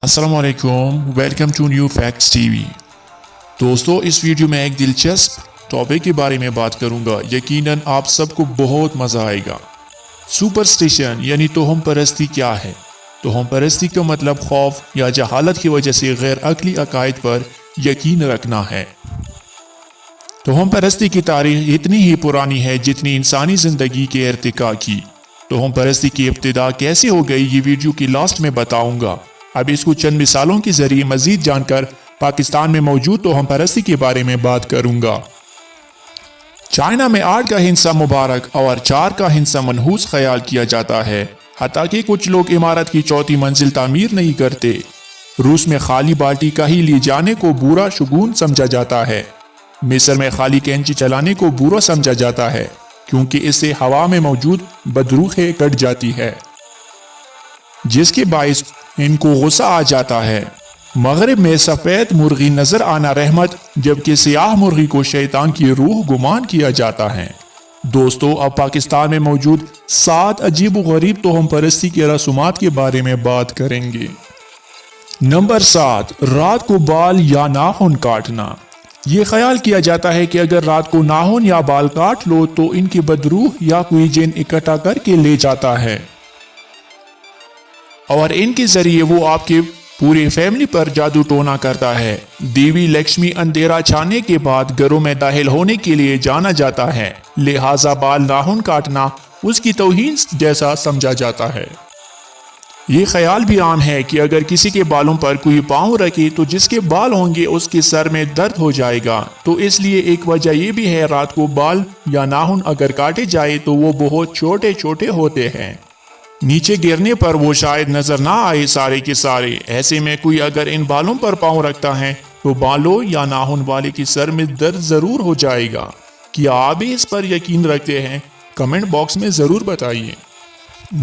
السلام علیکم، welcome to new facts TV وی۔ دوستو، اس ویڈیو میں ایک دلچسپ ٹاپک کے بارے میں بات کروں گا۔ یقیناً آپ سب کو بہت مزہ آئے گا۔ سپرسٹیشن یعنی توہم پرستی کیا ہے؟ توہم پرستی کا مطلب خوف یا جہالت کی وجہ سے غیر عقلی عقائد پر یقین رکھنا ہے۔ توہم پرستی کی تاریخ اتنی ہی پرانی ہے جتنی انسانی زندگی کے ارتقاء کی۔ توہم پرستی کی ابتدا کیسے ہو گئی، یہ ویڈیو کی لاسٹ میں بتاؤں گا۔ اب اس کو چند مثالوں کے ذریعے مزید جان کر پاکستان میں موجود توہم پرستی کے بارے میں بات کروں گا۔ چائنا میں 8 کا ہندسہ مبارک اور 4 کا ہندسہ منحوس خیال کیا جاتا ہے، حتیٰ کہ کچھ لوگ عمارت کی 4تھی منزل تعمیر نہیں کرتے۔ روس میں خالی بالٹی کا ہی لے جانے کو برا شگون سمجھا جاتا ہے۔ مصر میں خالی کینچی چلانے کو برا سمجھا جاتا ہے کیونکہ اس سے ہوا میں موجود بدروحیں کٹ جاتی ہے، جس کے باعث ان کو غصہ آ جاتا ہے۔ مغرب میں سفید مرغی نظر آنا رحمت، جبکہ سیاہ مرغی کو شیطان کی روح گمان کیا جاتا ہے۔ دوستو، اب پاکستان میں موجود 7 عجیب و غریب توہم پرستی کے رسومات کے بارے میں بات کریں گے۔ نمبر 7، رات کو بال یا ناخن کاٹنا۔ یہ خیال کیا جاتا ہے کہ اگر رات کو ناخن یا بال کاٹ لو تو ان کی بدروح یا کوئی جن اکٹھا کر کے لے جاتا ہے اور ان کے ذریعے وہ آپ کے پوری فیملی پر جادو ٹونا کرتا ہے۔ دیوی لکشمی اندھیرا چھانے کے بعد گھروں میں داخل ہونے کے لیے جانا جاتا ہے، لہٰذا بال ناخن کاٹنا اس کی توہین جیسا سمجھا جاتا ہے۔ یہ خیال بھی عام ہے کہ اگر کسی کے بالوں پر کوئی پاؤں رکھے تو جس کے بال ہوں گے اس کے سر میں درد ہو جائے گا، تو اس لیے ایک وجہ یہ بھی ہے رات کو بال یا ناخن اگر کاٹے جائے تو وہ بہت چھوٹے چھوٹے ہوتے ہیں، نیچے گرنے پر وہ شاید نظر نہ آئے سارے کے سارے۔ ایسے میں کوئی اگر ان بالوں پر پاؤں رکھتا ہے تو بالوں یا ناخن والے کے سر میں درد ضرور ہو جائے گا۔ کیا آپ بھی اس پر یقین رکھتے ہیں؟ کمنٹ باکس میں ضرور بتائیے۔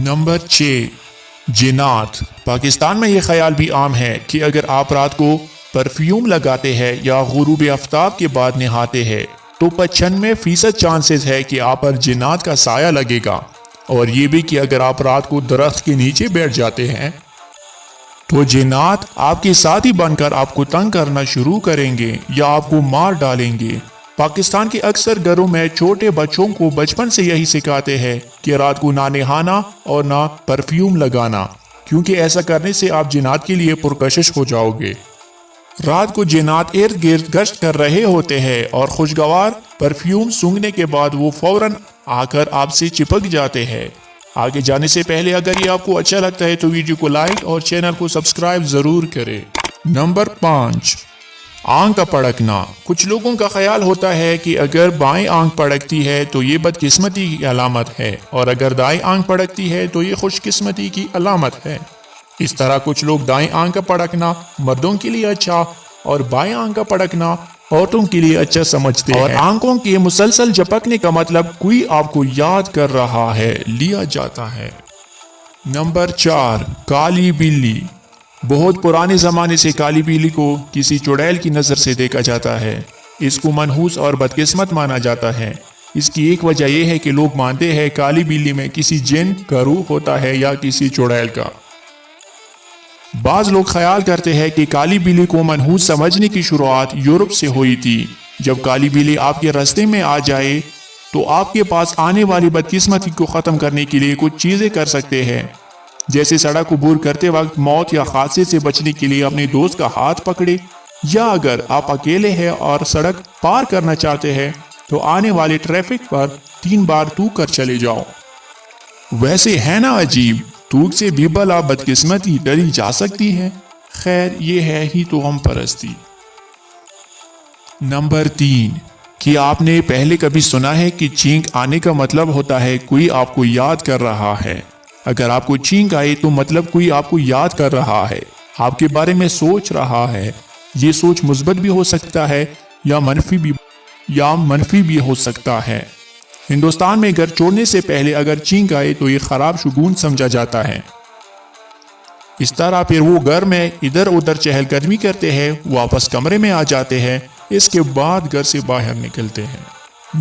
نمبر 6، جنات۔ پاکستان میں یہ خیال بھی عام ہے کہ اگر آپ رات کو پرفیوم لگاتے ہیں یا غروب آفتاب کے بعد نہاتے ہیں تو 95% چانسز ہے کہ آپ پر جنات کا سایہ لگے گا، اور یہ بھی کہ اگر آپ رات کو درخت کے نیچے بیٹھ جاتے ہیں تو جنات آپ کے ساتھی بن کر آپ کو تنگ کرنا شروع کریں گے یا آپ کو مار ڈالیں گے۔ پاکستان کے اکثر گھروں میں چھوٹے بچوں کو بچپن سے یہی سکھاتے ہیں کہ رات کو نہ نہانا اور نہ پرفیوم لگانا، کیونکہ ایسا کرنے سے آپ جنات کے لیے پرکشش ہو جاؤ گے۔ رات کو جنات ارد گرد گشت کر رہے ہوتے ہیں اور خوشگوار پرفیوم سونگھنے کے بعد وہ فوراً آ کر آپ سے چپک جاتے ہیں۔ آگے جانے سے پہلے اگر یہ آپ کو اچھا لگتا ہے تو ویڈیو کو لائک اور چینل کو سبسکرائب ضرور کریں۔ نمبر 5، آنکھ کا پڑکنا۔ کچھ لوگوں کا خیال ہوتا ہے کہ اگر بائیں آنکھ پڑکتی ہے تو یہ بدقسمتی کی علامت ہے، اور اگر دائیں آنکھ پڑکتی ہے تو یہ خوش قسمتی کی علامت ہے۔ اس طرح کچھ لوگ دائیں آنکھ کا پڑکنا مردوں کے لیے اچھا اور بائیں آنکھ کا پڑکنا عورتوں کے لیے اچھا سمجھتے ہیں، اور آنکھوں کے مسلسل جھپکنے کا مطلب کوئی آپ کو یاد کر رہا ہے لیا جاتا ہے۔ نمبر 4، کالی بلی۔ بہت پرانے زمانے سے کالی بلی کو کسی چڑیل کی نظر سے دیکھا جاتا ہے۔ اس کو منحوس اور بدقسمت مانا جاتا ہے۔ اس کی ایک وجہ یہ ہے کہ لوگ مانتے ہیں کالی بلی میں کسی جن کا روح ہوتا ہے یا کسی چڑیل کا۔ بعض لوگ خیال کرتے ہیں کہ کالی بلی کو منحوس سمجھنے کی شروعات یورپ سے ہوئی تھی۔ جب کالی بلی آپ کے راستے میں آ جائے تو آپ کے پاس آنے والی بدقسمتی کو ختم کرنے کے لیے کچھ چیزیں کر سکتے ہیں، جیسے سڑک عبور کرتے وقت موت یا حادثے سے بچنے کے لیے اپنے دوست کا ہاتھ پکڑے، یا اگر آپ اکیلے ہیں اور سڑک پار کرنا چاہتے ہیں تو آنے والے ٹریفک پر 3 بار تھوک کر چلے جاؤ۔ ویسے ہے نا عجیب، تھوک سے بھی بلا بدقسمتی ڈری جا سکتی ہے۔ خیر، یہ ہے ہی توہم پرستی۔ نمبر 3، کہ آپ نے پہلے کبھی سنا ہے کہ چھینک آنے کا مطلب ہوتا ہے کوئی آپ کو یاد کر رہا ہے۔ اگر آپ کو چھینک آئے تو مطلب کوئی آپ کو یاد کر رہا ہے، آپ کے بارے میں سوچ رہا ہے۔ یہ سوچ مثبت بھی ہو سکتا ہے یا منفی بھی ہو سکتا ہے۔ ہندوستان میں گھر چھوڑنے سے پہلے اگر چھینک آئے تو یہ خراب شگون سمجھا جاتا ہے۔ اس طرح پھر وہ گھر میں ادھر ادھر چہل قدمی کرتے ہیں، واپس کمرے میں آ جاتے ہیں، اس کے بعد گھر سے باہر نکلتے ہیں۔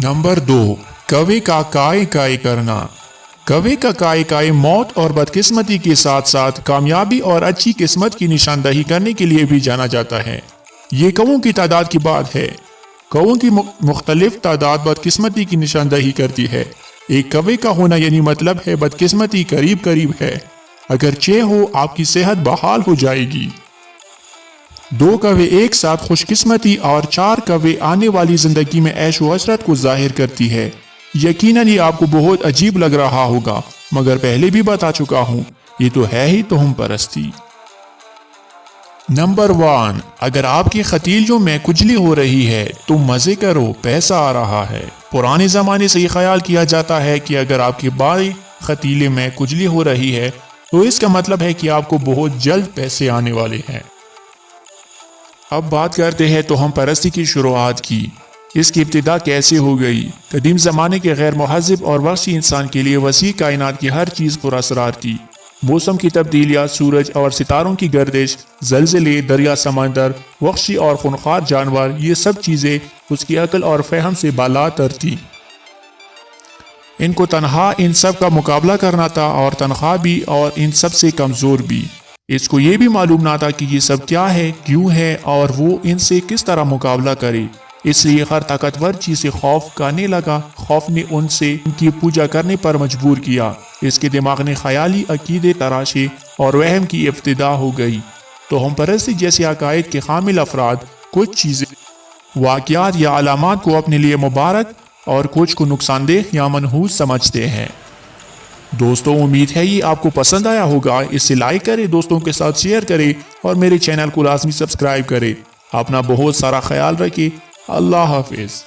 نمبر 2، کوے کا کائے کائے کرنا۔ کوے کا کائے موت اور بدقسمتی کے ساتھ ساتھ کامیابی اور اچھی قسمت کی نشاندہی کرنے کے لیے بھی جانا جاتا ہے۔ یہ کووں کی تعداد کی بات ہے۔ کووں کی مختلف تعداد بدقسمتی کی نشاندہی کرتی ہے۔ ایک کوے کا ہونا یعنی مطلب ہے بدقسمتی قریب قریب ہے۔ اگر 6 ہو آپ کی صحت بحال ہو جائے گی۔ 2 کوے ایک ساتھ خوش قسمتی اور 4 کوے آنے والی زندگی میں عیش و عشرت کو ظاہر کرتی ہے۔ یقیناً یہ آپ کو بہت عجیب لگ رہا ہوگا، مگر پہلے بھی بتا چکا ہوں، یہ تو ہے ہی توہم پرستی۔ نمبر 1، اگر آپ کے ختیلیوں میں کجلی ہو رہی ہے تو مزے کرو، پیسہ آ رہا ہے۔ پرانے زمانے سے یہ خیال کیا جاتا ہے کہ اگر آپ کے بائیں ختیلے میں کجلی ہو رہی ہے تو اس کا مطلب ہے کہ آپ کو بہت جلد پیسے آنے والے ہیں۔ اب بات کرتے ہیں توہم پرستی کی شروعات کی۔ اس کی ابتدا کیسے ہو گئی؟ قدیم زمانے کے غیر مہذب اور وحشی انسان کے لیے وسیع کائنات کی ہر چیز پر اسرار تھی۔ موسم کی تبدیلیاں، سورج اور ستاروں کی گردش، زلزلے، دریا، سمندر، وحشی اور خونخوار جانور، یہ سب چیزیں اس کی عقل اور فہم سے بالاتر تھی۔ ان کو تنہا ان سب کا مقابلہ کرنا تھا، اور تنہا بھی اور ان سب سے کمزور بھی۔ اس کو یہ بھی معلوم نہ تھا کہ یہ سب کیا ہے، کیوں ہے، اور وہ ان سے کس طرح مقابلہ کرے۔ اس لیے ہر طاقتور چیز سے خوف کرنے لگا۔ خوف نے ان سے ان کی پوجا کرنے پر مجبور کیا۔ اس کے دماغ نے خیالی عقیدے تراشے اور وہم کی ابتدا ہو گئی۔ توہم پرستی جیسے عقائد کے حامل افراد کچھ چیزیں، واقعات یا علامات کو اپنے لیے مبارک اور کچھ کو نقصان دہ یا منحوس سمجھتے ہیں۔ دوستوں، امید ہے یہ آپ کو پسند آیا ہوگا۔ اسے لائک کریں، دوستوں کے ساتھ شیئر کریں اور میرے چینل کو لازمی سبسکرائب کریں۔ اپنا بہت سارا خیال رکھیں۔ اللہ حافظ۔